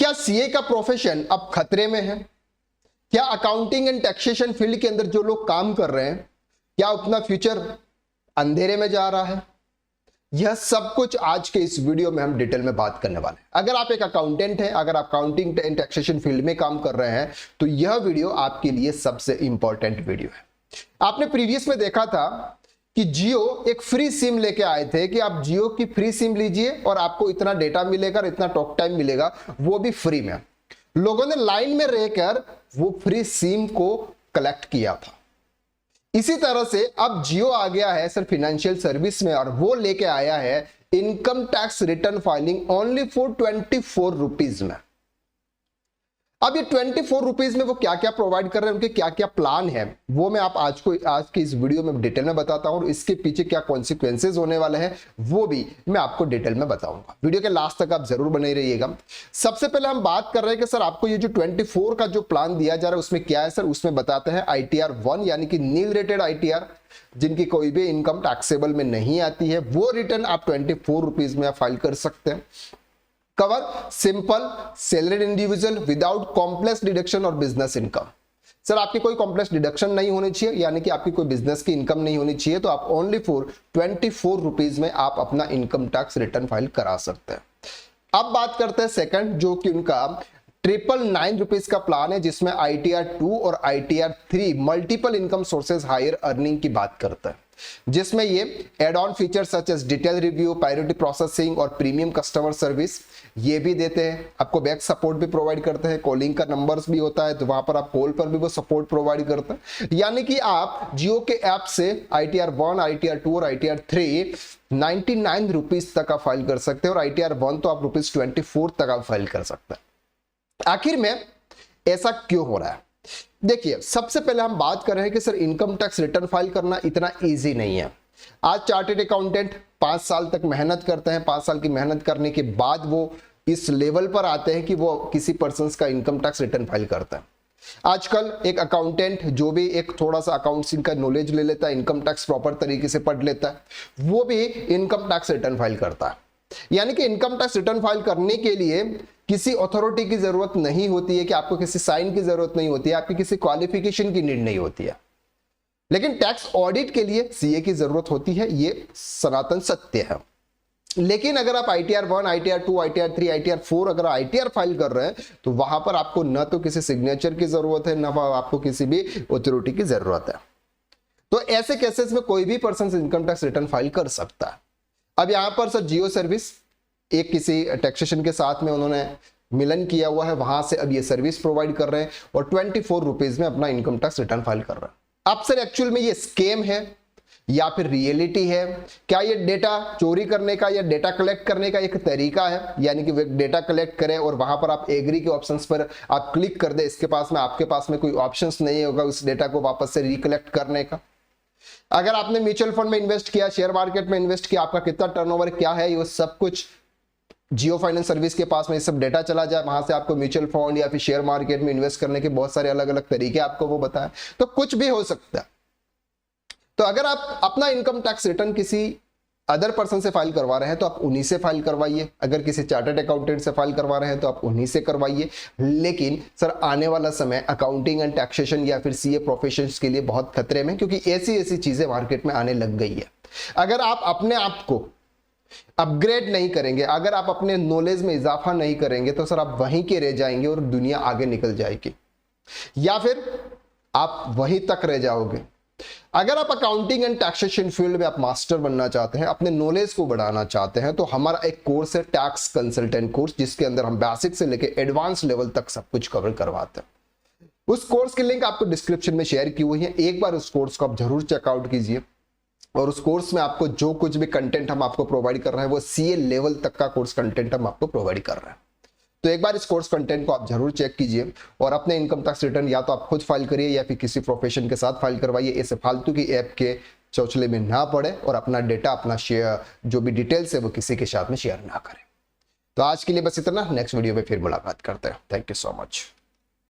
क्या सीए का प्रोफेशन अब खतरे में है? क्या अकाउंटिंग एंड टैक्सेशन फील्ड के अंदर जो लोग काम कर रहे हैं, क्या अपना फ्यूचर अंधेरे में जा रहा है? यह सब कुछ आज के इस वीडियो में हम डिटेल में बात करने वाले हैं। अगर आप एक अकाउंटेंट हैं, अगर आप अकाउंटिंग एंड टैक्सेशन फील्ड में काम कर रहे हैं, तो यह वीडियो आपके लिए सबसे इंपॉर्टेंट वीडियो है। आपने प्रीवियस में देखा था कि जियो एक फ्री सिम लेके आए थे कि आप जियो की फ्री सिम लीजिए और आपको इतना डेटा मिलेगा, इतना टॉक टाइम मिलेगा, वो भी फ्री में। लोगों ने लाइन में रहकर वो फ्री सिम को कलेक्ट किया था। इसी तरह से अब जियो आ गया है सर फाइनेंशियल सर्विस में, और वो लेके आया है income tax return filing only for 24 rupees में। अब ये 24 रुपीज में वो क्या क्या प्रोवाइड कर रहे हैं, उनके क्या क्या प्लान है, वो मैं आप आज की इस वीडियो में डिटेल में बताता हूं, और इसके पीछे क्या कॉन्सिक्वेंसेज होने वाले हैं वो भी मैं आपको डिटेल में बताऊंगा। वीडियो के लास्ट तक आप जरूर बने रहिएगा। सबसे पहले हम बात कर रहे हैं कि सर आपको ये जो 24 का जो प्लान दिया जा रहा है उसमें क्या है सर। उसमें बताते हैं ITR 1 यानी कि नील रेटेड ITR, जिनकी कोई भी इनकम टैक्सेबल में नहीं आती है, वो रिटर्न आप 24 रुपीज में फाइल कर सकते हैं। Cover simple salaried individual without complex deduction और बिजनेस इनकम। सर आपकी कोई कॉम्प्लेक्स डिडक्शन नहीं होनी चाहिए, यानी कि आपकी कोई बिजनेस की इनकम नहीं होनी चाहिए, तो आप ओनली फॉर 24 रुपीज में आप अपना इनकम टैक्स रिटर्न फाइल करा सकते हैं। अब बात करते हैं सेकंड, जो कि उनका 999 रुपीज का प्लान है, जिसमें ITR 2 और ITR 3 multiple income sources higher earning की बात करता है, जिसमें ये add on feature such as detail review, priority processing और प्रीमियम कस्टमर सर्विस ये भी देते हैं। आपको बैक सपोर्ट भी प्रोवाइड करते हैं, कॉलिंग का नंबर्स भी होता है, तो वहां पर आप कॉल पर भी वो सपोर्ट प्रोवाइड करते हैं। यानी कि आप जियो के ऐप से ITR 1, ITR 2 और ITR 3 99 रुपीज तक आप फाइल कर सकते हैं, और ITR 1 तो आप ₹24 तक आप फाइल कर सकते हैं। आखिर में ऐसा क्यों हो रहा है? देखिए, सबसे पहले हम बात कर रहे हैं कि sir income tax return file करना इतना इजी नहीं है। आज चार्टेड अकाउंटेंट 5 साल तक मेहनत करते हैं, 5 साल की मेहनत करने के बाद वो इस लेवल पर आते हैं कि वो किसी पर्सन का इनकम टैक्स रिटर्न फाइल करता है। आजकल एक अकाउंटेंट जो भी एक थोड़ा सा अकाउंटिंग का नॉलेज ले लेता है, इनकम टैक्स प्रॉपर तरीके से पढ़ लेता है, वो भी इनकम टैक्स रिटर्न फाइल करता है। यानी कि इनकम टैक्स रिटर्न फाइल करने के लिए किसी अथॉरिटी की जरूरत नहीं होती है, कि आपको किसी साइन की जरूरत नहीं होती है, आपकी किसी क्वालिफिकेशन की नीड नहीं होती है। लेकिन टैक्स ऑडिट के लिए सीए की जरूरत होती है, ये सनातन सत्य है। लेकिन अगर आप ITR 1, ITR 2, ITR 3, ITR 4 अगर ITR फाइल कर रहे हैं, तो वहां पर आपको न तो किसी सिग्नेचर की जरूरत है, न आपको किसी भी अथॉरिटी की जरूरत है। तो ऐसे केसेस में कोई भी person income tax return file कर सकता है। अब यहां पर सर जियो सर्विस एक किसी टैक्सेशन के साथ में उन्होंने मिलन किया हुआ है, वहां से अब ये सर्विस प्रोवाइड कर रहे हैं और 24 रुपीज में अपना इनकम टैक्स रिटर्न फाइल कर रहे हैं। अब सर एक्चुअल में ये स्कैम है या फिर रियलिटी है? क्या ये डेटा चोरी करने का या डेटा कलेक्ट करने का एक तरीका है, यानी कि डेटा कलेक्ट करें और वहां पर आप एग्री के ऑप्शंस पर आप क्लिक कर दे, इसके पास में आपके पास में कोई ऑप्शंस नहीं होगा उस डेटा को वापस से रिकलेक्ट करने का। अगर आपने म्यूचुअल फंड में इन्वेस्ट किया, शेयर मार्केट में इन्वेस्ट किया, आपका कितना टर्नओवर क्या है, ये सब कुछ जियो फाइनेंस सर्विस के पास में ये सब डेटा चला जाए, वहां से आपको म्यूचुअल फंड या फिर शेयर मार्केट में इन्वेस्ट करने के बहुत सारे अलग अलग तरीके आपको वो बताएं, तो कुछ भी हो सकता है। तो अगर आप अपना इनकम टैक्स रिटर्न किसी अदर पर्सन से फाइल करवा रहे हैं तो आप उन्हीं से फाइल करवाइए, अगर किसी चार्टर्ड अकाउंटेंट से फाइल करवा रहे हैं तो आप उन्हीं से करवाइए। लेकिन सर आने वाला समय अकाउंटिंग एंड टैक्सेशन या फिर सीए प्रोफेशंस के लिए बहुत खतरे में, क्योंकि ऐसी ऐसी चीजें मार्केट में आने लग गई है। अगर आप अपने आप को अपग्रेड नहीं करेंगे, अगर आप अपने नॉलेज में इजाफा नहीं करेंगे, तो सर आप वहीं के रह जाएंगे और दुनिया आगे निकल जाएगी, या फिर आप वहीं तक रह जाओगे। अगर आप अकाउंटिंग एंड टैक्सेशन फील्ड में आप मास्टर बनना चाहते हैं, अपने नॉलेज को बढ़ाना चाहते हैं, तो हमारा एक कोर्स है टैक्स कंसल्टेंट कोर्स, जिसके अंदर हम बेसिक से लेकर एडवांस लेवल तक सब कुछ कवर करवाते हैं। उस कोर्स की लिंक आपको डिस्क्रिप्शन में शेयर की हुई है, एक बार उस कोर्स को आप जरूर चेकआउट कीजिए। और उस कोर्स में आपको जो कुछ भी कंटेंट हम आपको प्रोवाइड कर रहे हैं वो सीए लेवल तक का कोर्स कंटेंट हम आपको प्रोवाइड कर रहे हैं। तो एक बार इस कोर्स कंटेंट को आप जरूर चेक कीजिए और अपने इनकम टैक्स रिटर्न या तो आप खुद फाइल करिए या फिर किसी प्रोफेशन के साथ फाइल करवाइए। ऐसे फालतू की ऐप के चौचले में ना पड़े और अपना डेटा, अपना शेयर, जो भी डिटेल्स है वो किसी के साथ में शेयर ना करें। तो आज के लिए बस इतना, नेक्स्ट वीडियो में फिर मुलाकात करते हैं। Thank you so much.